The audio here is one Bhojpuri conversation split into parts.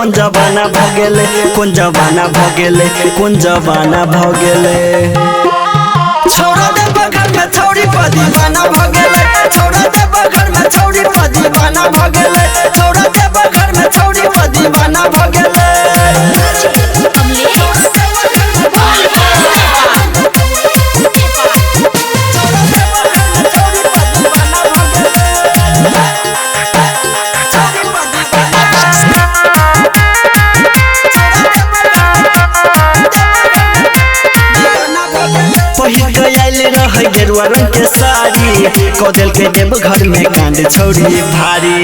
कौन जमाना भगेले, कौन जमाना भगेले, कौन जमाना भगेले। छोड़ा दे बगल में छौरी पर दीवाना भगेले, छोड़ा दे बगल में छौरी पर दीवाना भगेले, छोड़ा दे बगल में छौरी पर दीवाना भगेले। गेरुआ रंग के साड़ी कौदल के देव घर में कांड छौरी भारी।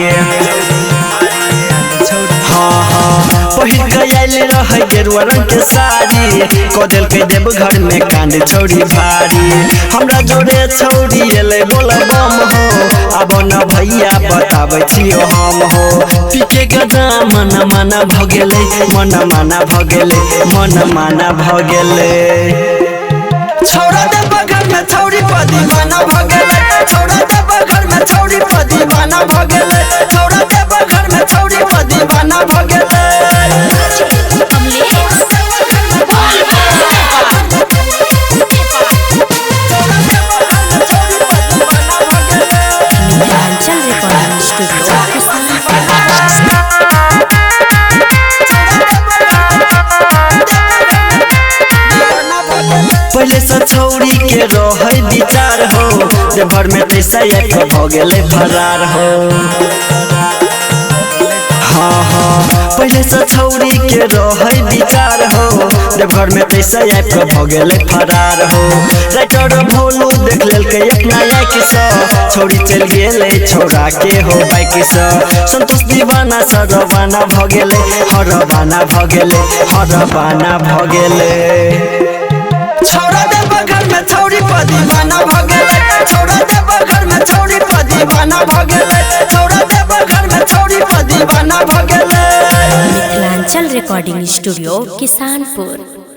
हाँ हाँ पहिर गयल रह गेरुआ रंग के साड़ी कौदल के देव घर में कांड छौरी भारी। हमरा जोड़े छौरी एले बोल बम हो, अब न भैया बताबै छियो हम हो। पीके गदा मन माना भगेले, मन माना भगेले, मन माना भगेले। छोड़ा दे बगल में छौरी पर दीवाना भगेले, छोड़ा दे बगल में छौरी पर दीवाना भगेले, छोड़ा दे बगल में छौरी पर दीवाना भगेले। पहले से छौरी के रहे विचार हो, जब घर में पैसा एक भगेले फरार हो। हाँ हाँ पहले से छौरी के रहे विचार हो, जब घर में पैसा एक भगेले फरार हो। राइटर भोलू देख लेल के अपना एक सा छौरी चल गेले छोड़ा के हो बाइक सा। संतोष दीवाना सरवाना भगेले, हरवाना भगेले, हरवाना भगेले। छोड़ा दे बगल में छौरी पर दीवाना भगेले, छोड़ा दे बगल में छौरी पर दीवाना भगेले, छोड़ा दे बगल में छौरी पर दीवाना भगेले। Mithilanchal recording studio Kisanpur.